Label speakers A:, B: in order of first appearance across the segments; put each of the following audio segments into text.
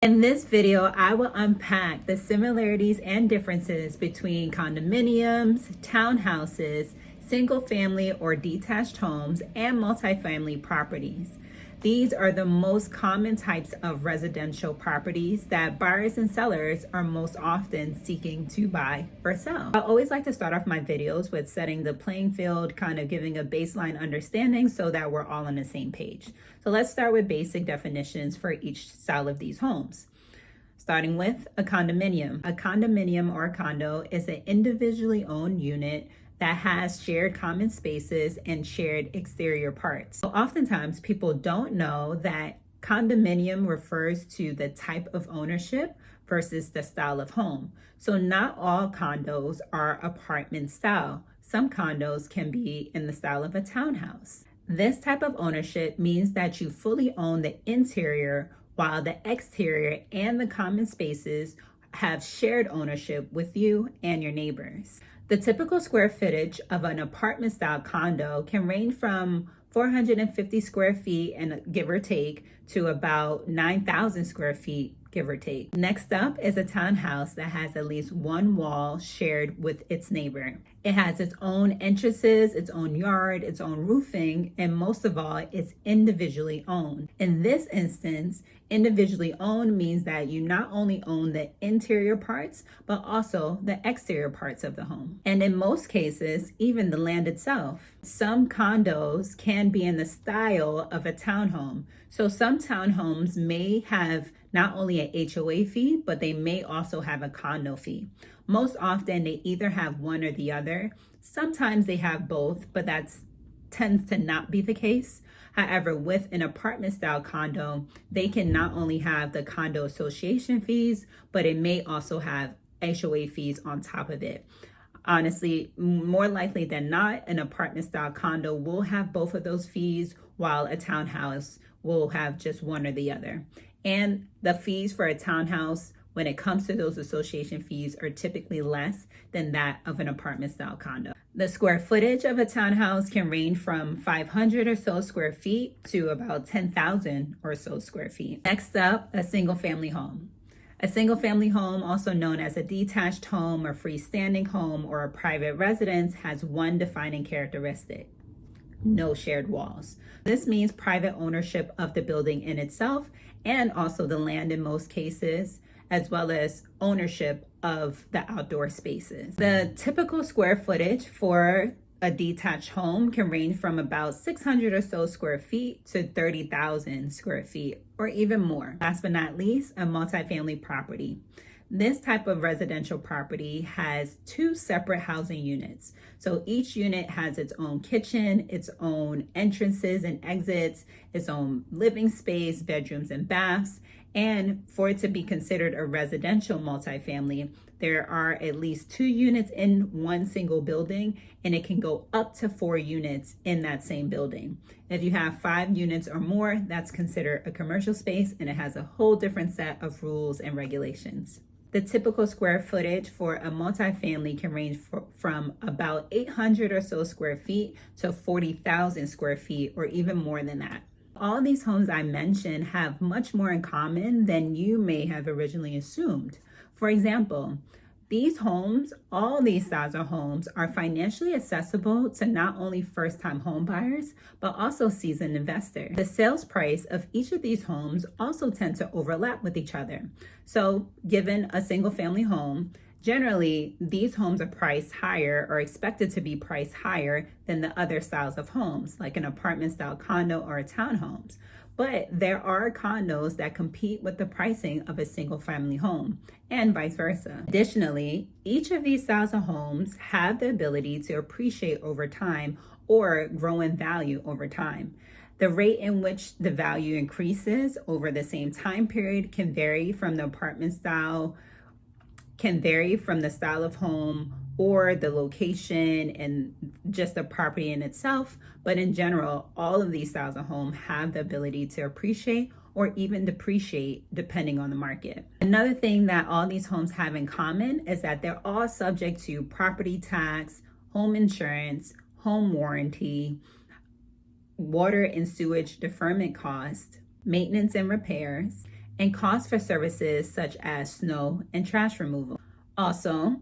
A: In this video, I will unpack the similarities and differences between condominiums, townhouses, single family or detached homes, and multifamily properties. These are the most common types of residential properties that buyers and sellers are most often seeking to buy or sell. I always like to start off my videos with setting the playing field, kind of giving a baseline understanding so that we're all on the same page. So let's start with basic definitions for each style of these homes. Starting with a condominium. A condominium or a condo is an individually owned unit that has shared common spaces and shared exterior parts. So oftentimes people don't know that condominium refers to the type of ownership versus the style of home. So not all condos are apartment style. Some condos can be in the style of a townhouse. This type of ownership means that you fully own the interior while the exterior and the common spaces have shared ownership with you and your neighbors. The typical square footage of an apartment style condo can range from 450 square feet and give or take to about 9,000 square feet, give or take. Next up is a townhouse that has at least one wall shared with its neighbor. It has its own entrances, its own yard, its own roofing, and most of all, it's individually owned. In this instance, individually owned means that you not only own the interior parts, but also the exterior parts of the home. And in most cases, even the land itself. Some condos can be in the style of a townhome. So some townhomes may have not only an HOA fee, but they may also have a condo fee. Most often they either have one or the other. Sometimes they have both, but that tends to not be the case. However, with an apartment style condo, they can not only have the condo association fees, but it may also have HOA fees on top of it. Honestly, more likely than not, an apartment style condo will have both of those fees, while a townhouse will have just one or the other. And the fees for a townhouse, when it comes to those association fees, are typically less than that of an apartment style condo. The square footage of a townhouse can range from 500 or so square feet to about 10,000 or so square feet. Next up, a single family home. A single family home, also known as a detached home, a freestanding home, or a private residence, has one defining characteristic: no shared walls. This means private ownership of the building in itself and also the land in most cases, as well as ownership of the outdoor spaces. The typical square footage for a detached home can range from about 600 or so square feet to 30,000 square feet or even more. Last but not least, a multifamily property. This type of residential property has two separate housing units. So each unit has its own kitchen, its own entrances and exits, its own living space, bedrooms and baths. And for it to be considered a residential multifamily, there are at least 2 units in one single building, and it can go up to 4 units in that same building. If you have 5 units or more, that's considered a commercial space, and it has a whole different set of rules and regulations. The typical square footage for a multifamily can range from about 800 or so square feet to 40,000 square feet or even more than that. All these homes I mentioned have much more in common than you may have originally assumed. For example, these homes, all these styles of homes, are financially accessible to not only first-time home buyers, but also seasoned investors. The sales price of each of these homes also tend to overlap with each other. So given a single-family home, generally, these homes are priced higher or expected to be priced higher than the other styles of homes, like an apartment style condo or a townhomes. But there are condos that compete with the pricing of a single family home and vice versa. Additionally, each of these styles of homes have the ability to appreciate over time or grow in value over time. The rate in which the value increases over the same time period can vary from the apartment style, can vary from the style of home or the location and just the property in itself. But in general, all of these styles of home have the ability to appreciate or even depreciate depending on the market. Another thing that all these homes have in common is that they're all subject to property tax, home insurance, home warranty, water and sewage deferment costs, maintenance and repairs, and costs for services such as snow and trash removal. Also,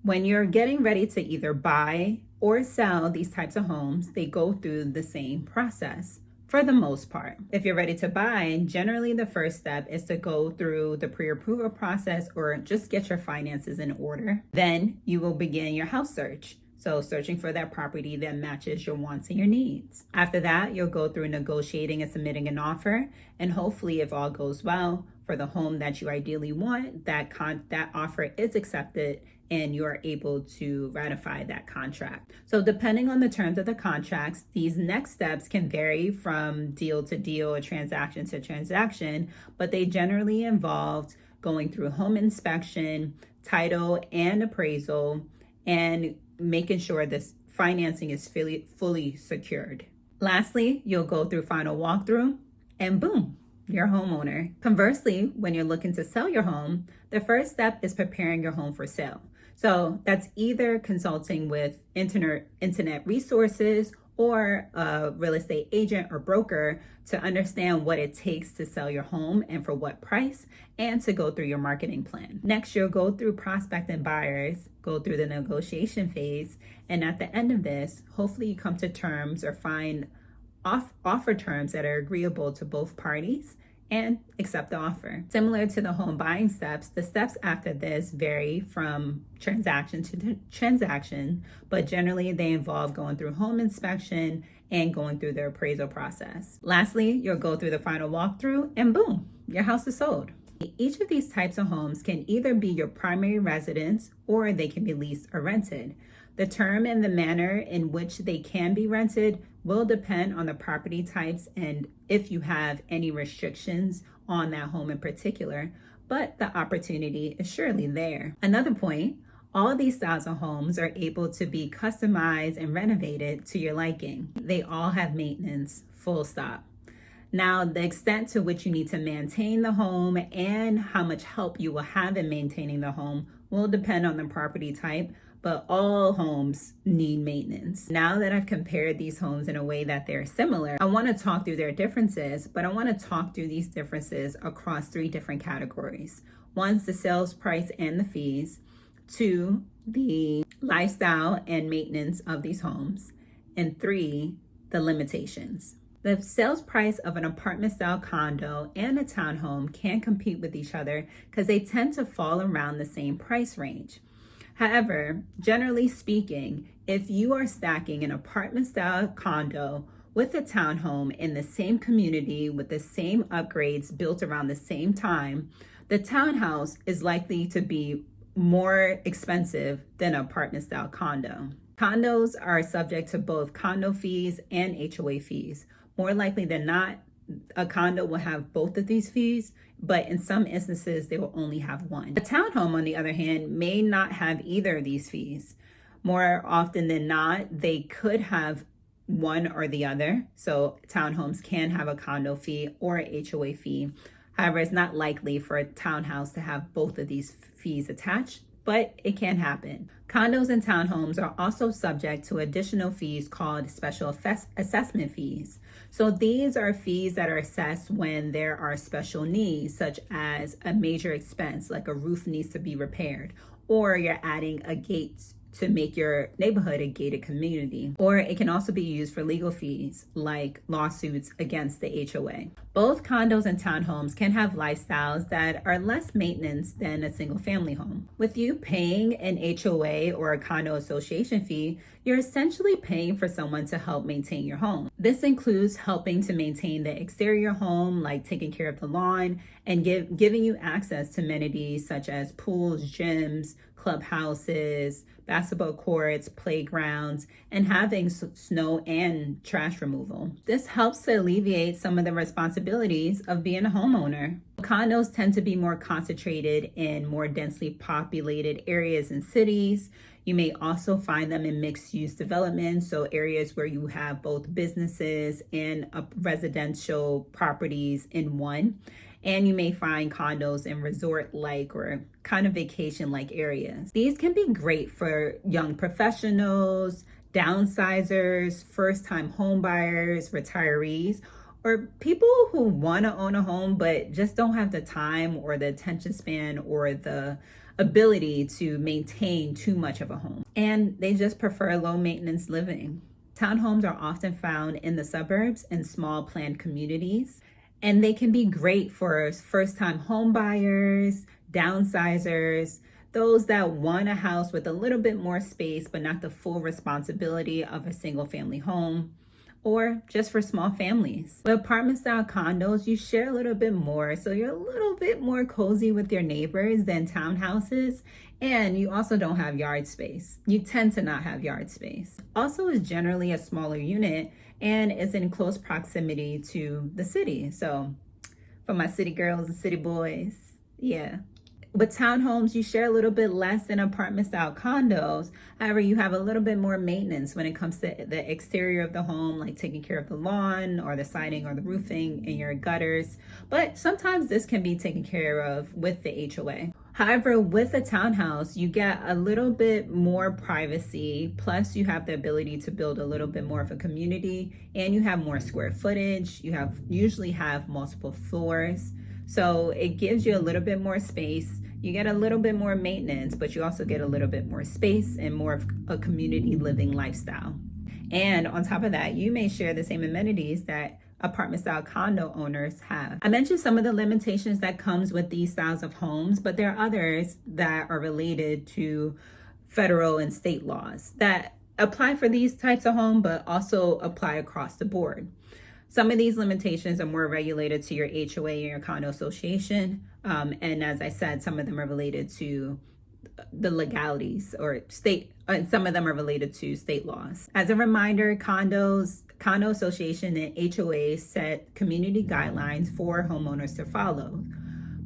A: when you're getting ready to either buy or sell these types of homes, they go through the same process for the most part. If you're ready to buy, generally the first step is to go through the pre-approval process or just get your finances in order. Then you will begin your house search. So searching for that property that matches your wants and your needs. After that, you'll go through negotiating and submitting an offer. And hopefully, if all goes well, for the home that you ideally want, that offer is accepted and you are able to ratify that contract. So depending on the terms of the contracts, these next steps can vary from deal to deal or transaction to transaction, but they generally involved going through home inspection, title and appraisal, and making sure this financing is fully secured. Lastly, you'll go through final walkthrough and boom, you're a homeowner. Conversely, when you're looking to sell your home, the first step is preparing your home for sale. So that's either consulting with internet resources or a real estate agent or broker to understand what it takes to sell your home and for what price, and to go through your marketing plan. Next, you'll go through prospecting buyers, go through the negotiation phase, and at the end of this, hopefully you come to terms or find offer terms that are agreeable to both parties and accept the offer. Similar to the home buying steps, the steps after this vary from transaction to transaction, but generally they involve going through home inspection and going through the appraisal process. Lastly, you'll go through the final walkthrough and boom, your house is sold. Each of these types of homes can either be your primary residence or they can be leased or rented. The term and the manner in which they can be rented will depend on the property types and if you have any restrictions on that home in particular, but the opportunity is surely there. Another point, all of these styles of homes are able to be customized and renovated to your liking. They all have maintenance, full stop. Now, the extent to which you need to maintain the home and how much help you will have in maintaining the home will depend on the property type, but all homes need maintenance. Now that I've compared these homes in a way that they're similar, I want to talk through their differences, but I want to talk through these differences across 3 different categories. One's the sales price and the fees, 2, the lifestyle and maintenance of these homes, and 3, the limitations. The sales price of an apartment style condo and a townhome can compete with each other because they tend to fall around the same price range. However, generally speaking, if you are stacking an apartment style condo with a townhome in the same community with the same upgrades built around the same time, the townhouse is likely to be more expensive than an apartment style condo. Condos are subject to both condo fees and HOA fees. More likely than not, a condo will have both of these fees, but in some instances, they will only have one. A townhome, on the other hand, may not have either of these fees. More often than not, they could have one or the other. So townhomes can have a condo fee or a HOA fee. However, it's not likely for a townhouse to have both of these fees attached, but it can happen. Condos and townhomes are also subject to additional fees called special assessment fees. So these are fees that are assessed when there are special needs, such as a major expense, like a roof needs to be repaired, or you're adding a gate to make your neighborhood a gated community. Or it can also be used for legal fees, like lawsuits against the HOA. Both condos and townhomes can have lifestyles that are less maintenance than a single family home. With you paying an HOA or a condo association fee, you're essentially paying for someone to help maintain your home. This includes helping to maintain the exterior home, like taking care of the lawn, and giving you access to amenities such as pools, gyms, clubhouses, basketball courts, playgrounds, and having snow and trash removal. This helps to alleviate some of the responsibilities of being a homeowner. Condos tend to be more concentrated in more densely populated areas and cities. You may also find them in mixed-use developments, so areas where you have both businesses and residential properties in one. And you may find condos in resort-like or kind of vacation-like areas. These can be great for young professionals, downsizers, first-time home buyers, retirees, or people who want to own a home but just don't have the time or the attention span or the ability to maintain too much of a home. And they just prefer low maintenance living. Townhomes are often found in the suburbs and small planned communities, and they can be great for first-time home buyers, downsizers, those that want a house with a little bit more space but not the full responsibility of a single-family home, or just for small families. With apartment-style condos, you share a little bit more, so you're a little bit more cozy with your neighbors than townhouses, and you also don't have yard space. You tend to not have yard space. Also, is generally a smaller unit and is in close proximity to the city. So for my city girls and city boys, yeah. With townhomes, you share a little bit less than apartment-style condos. However, you have a little bit more maintenance when it comes to the exterior of the home, like taking care of the lawn or the siding or the roofing and your gutters. But sometimes this can be taken care of with the HOA. However, with a townhouse, you get a little bit more privacy, plus you have the ability to build a little bit more of a community, and you have more square footage. You usually have multiple floors. So it gives you a little bit more space. You get a little bit more maintenance, but you also get a little bit more space and more of a community living lifestyle. And on top of that, you may share the same amenities that apartment style condo owners have. I mentioned some of the limitations that comes with these styles of homes, but there are others that are related to federal and state laws that apply for these types of home, but also apply across the board. Some of these limitations are more regulated to your HOA and your condo association. And as I said, some of them are related to the legalities or state, and some of them are related to state laws. As a reminder, condo association and HOA set community guidelines for homeowners to follow.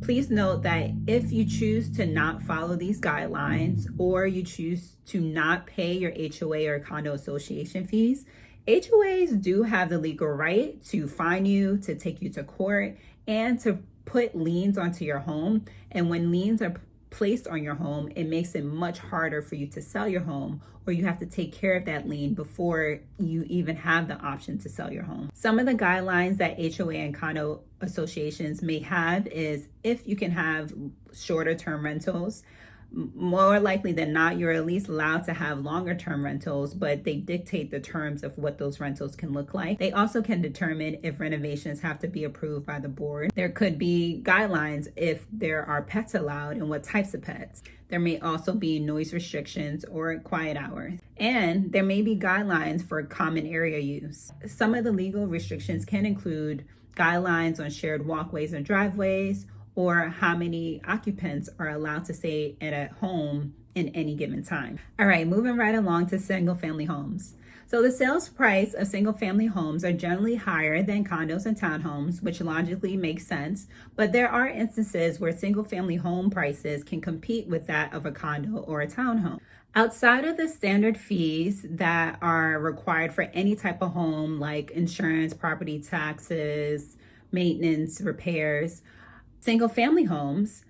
A: Please note that if you choose to not follow these guidelines or you choose to not pay your HOA or condo association fees, HOAs do have the legal right to fine you, to take you to court, and to put liens onto your home. And when liens are placed on your home, it makes it much harder for you to sell your home, or you have to take care of that lien before you even have the option to sell your home. Some of the guidelines that HOA and condo associations may have is if you can have shorter term rentals. More likely than not, you're at least allowed to have longer term rentals, but they dictate the terms of what those rentals can look like. They also can determine if renovations have to be approved by the board. There could be guidelines if there are pets allowed and what types of pets. There may also be noise restrictions or quiet hours. And there may be guidelines for common area use. Some of the legal restrictions can include guidelines on shared walkways and driveways, or how many occupants are allowed to stay at a home in any given time. All right, moving right along to single family homes. So the sales price of single family homes are generally higher than condos and townhomes, which logically makes sense, but there are instances where single family home prices can compete with that of a condo or a townhome. Outside of the standard fees that are required for any type of home, like insurance, property taxes, maintenance, repairs, single family homes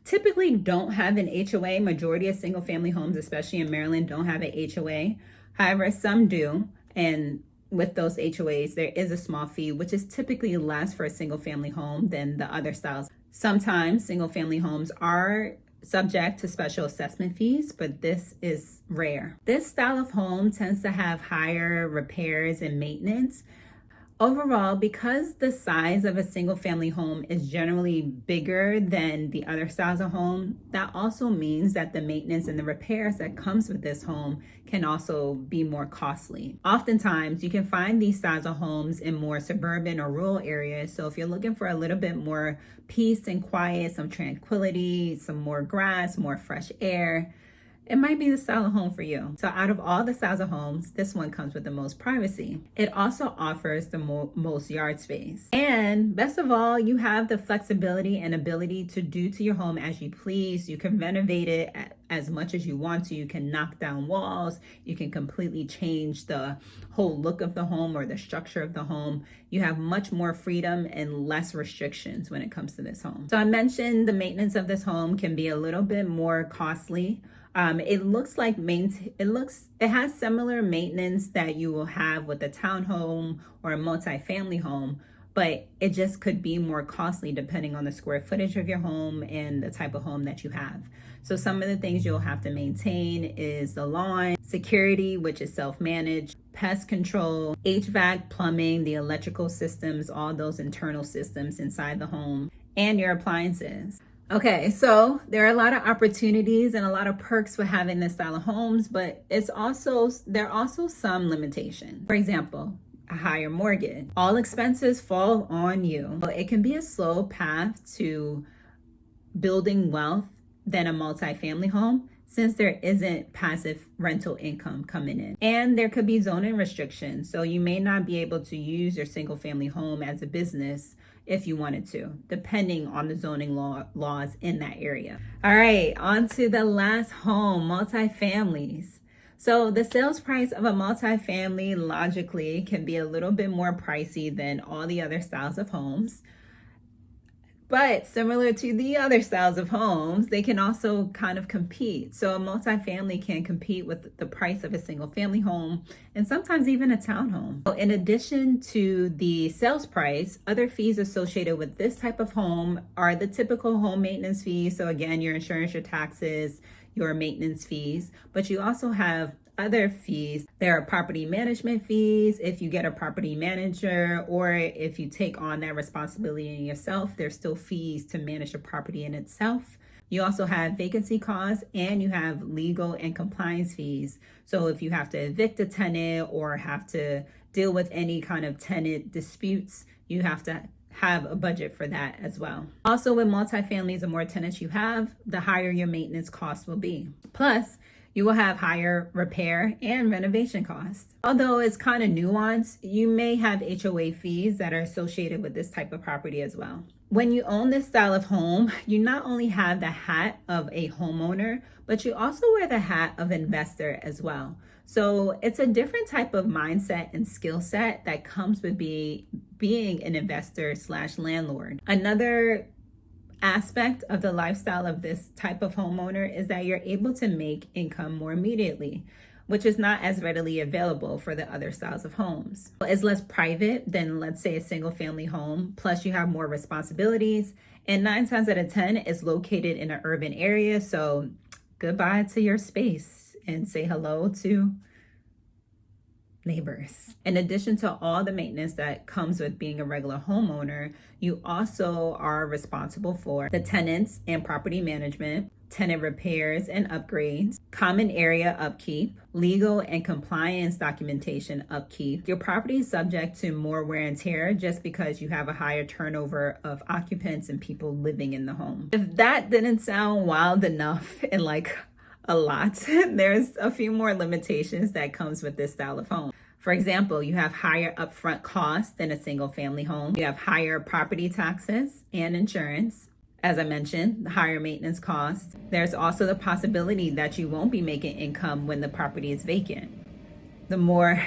A: typically don't have an HOA. Majority of single family homes, especially in Maryland, don't have an HOA. However, some do. And with those HOAs, there is a small fee, which is typically less for a single family home than the other styles. Sometimes single family homes are subject to special assessment fees, but this is rare. This style of home tends to have higher repairs and maintenance. Overall, because the size of a single family home is generally bigger than the other styles of home, that also means that the maintenance and the repairs that comes with this home can also be more costly. Oftentimes, you can find these styles of homes in more suburban or rural areas. So if you're looking for a little bit more peace and quiet, some tranquility, some more grass, more fresh air, it might be the style of home for you. So out of all the styles of homes, this one comes with the most privacy. It also offers the most yard space. And best of all, you have the flexibility and ability to do to your home as you please. You can renovate it as much as you want to. You can knock down walls. You can completely change the whole look of the home or the structure of the home. You have much more freedom and less restrictions when it comes to this home. So I mentioned the maintenance of this home can be a little bit more costly. It looks like it has similar maintenance that you will have with a townhome or a multifamily home, but it just could be more costly depending on the square footage of your home and the type of home that you have. So some of the things you'll have to maintain is the lawn, security, which is self-managed, pest control, HVAC, plumbing, the electrical systems, all those internal systems inside the home, and your appliances. Okay, so there are a lot of opportunities and a lot of perks with having this style of homes, but there are also some limitations. For example, a higher mortgage. All expenses fall on you. It can be a slow path to building wealth than a multifamily home, since there isn't passive rental income coming in. And there could be zoning restrictions, so you may not be able to use your single family home as a business if you wanted to, depending on the zoning laws in that area. All right, on to the last home, multifamilies. So the sales price of a multifamily logically can be a little bit more pricey than all the other styles of homes. But similar to the other styles of homes, they can also kind of compete. So a multifamily can compete with the price of a single family home and sometimes even a townhome. So in addition to the sales price, other fees associated with this type of home are the typical home maintenance fees. So again, your insurance, your taxes, your maintenance fees, but you also have other fees. There are property management fees if you get a property manager, or if you take on that responsibility in yourself, there's still fees to manage the property in itself. You also have vacancy costs, and you have legal and compliance fees. So if you have to evict a tenant or have to deal with any kind of tenant disputes, you have to have a budget for that as well. Also, with multifamilies, the more tenants you have, the higher your maintenance costs will be. Plus, you will have higher repair and renovation costs. Although it's kind of nuanced, you may have HOA fees that are associated with this type of property as well. When you own this style of home, you not only have the hat of a homeowner, but you also wear the hat of investor as well. So it's a different type of mindset and skill set that comes with being an investor / landlord. Another aspect of the lifestyle of this type of homeowner is that you're able to make income more immediately, which is not as readily available for the other styles of homes. It's less private than, let's say, a single family home, plus you have more responsibilities, and 9 times out of 10 is located in an urban area, so goodbye to your space and say hello to neighbors. In addition to all the maintenance that comes with being a regular homeowner, you also are responsible for the tenants and property management, tenant repairs and upgrades, common area upkeep, legal and compliance documentation upkeep. Your property is subject to more wear and tear just because you have a higher turnover of occupants and people living in the home. If that didn't sound wild enough and like a lot, there's a few more limitations that comes with this style of home. For example, you have higher upfront costs than a single family home. You have higher property taxes and insurance. As I mentioned, the higher maintenance costs. There's also the possibility that you won't be making income when the property is vacant. The more,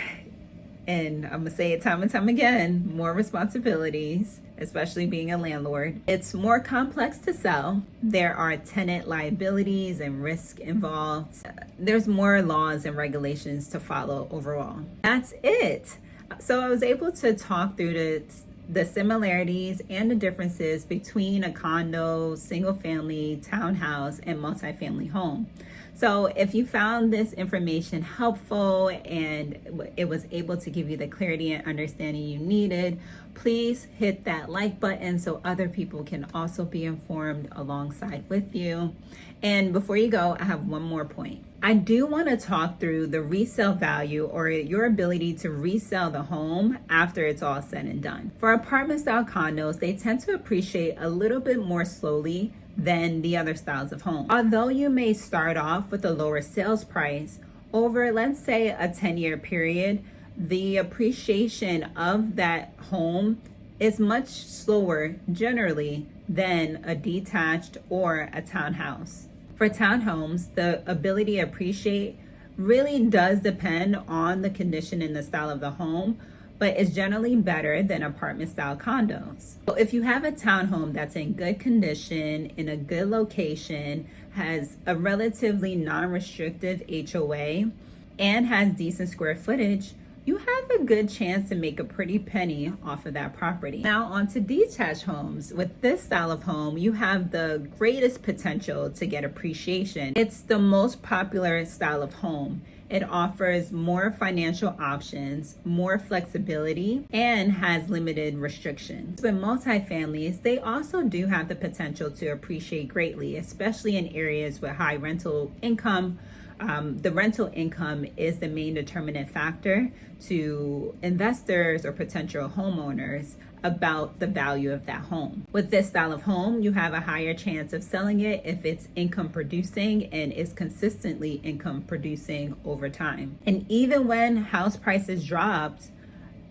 A: and I'm gonna say it time and time again, more responsibilities, especially being a landlord. It's more complex to sell. There are tenant liabilities and risk involved. There's more laws and regulations to follow overall. That's it. So I was able to talk through the similarities and the differences between a condo, single family, townhouse, and multifamily home. So if you found this information helpful and it was able to give you the clarity and understanding you needed, please hit that like button so other people can also be informed alongside with you. And before you go, I have one more point. I do want to talk through the resale value, or your ability to resell the home after it's all said and done. For apartment style condos, they tend to appreciate a little bit more slowly than the other styles of home. Although you may start off with a lower sales price, over, let's say, a 10-year period, the appreciation of that home is much slower generally than a detached or a townhouse. For townhomes, the ability to appreciate really does depend on the condition and the style of the home, but it's generally better than apartment style condos. So if you have a townhome that's in good condition, in a good location, has a relatively non-restrictive HOA, and has decent square footage, you have a good chance to make a pretty penny off of that property. Now on to detached homes. With this style of home, you have the greatest potential to get appreciation. It's the most popular style of home. It offers more financial options, more flexibility, and has limited restrictions. With multifamilies, they also do have the potential to appreciate greatly, especially in areas with high rental income. The rental income is the main determinant factor to investors or potential homeowners about the value of that home. With this style of home, you have a higher chance of selling it if it's income producing and is consistently income producing over time. And even when house prices dropped,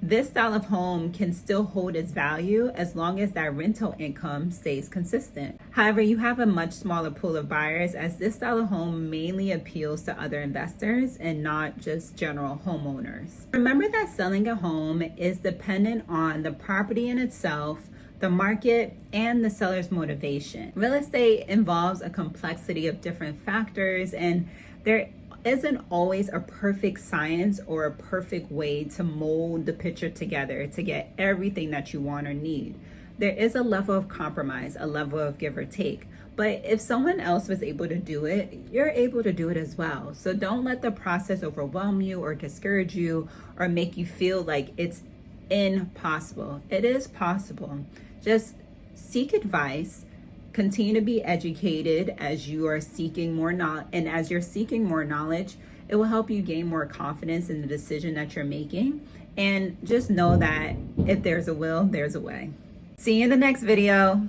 A: this style of home can still hold its value as long as that rental income stays consistent. However, you have a much smaller pool of buyers, as this style of home mainly appeals to other investors and not just general homeowners. Remember that selling a home is dependent on the property in itself, the market, and the seller's motivation. Real estate involves a complexity of different factors, and there isn't always a perfect science or a perfect way to mold the picture together to get everything that you want or need. There is a level of compromise, a level of give or take. But if someone else was able to do it, you're able to do it as well. So don't let the process overwhelm you or discourage you or make you feel like it's impossible. It is possible. Just seek advice. Continue to be educated as you are seeking more knowledge, and as you're seeking more knowledge, it will help you gain more confidence in the decision that you're making. And just know that if there's a will, there's a way. See you in the next video.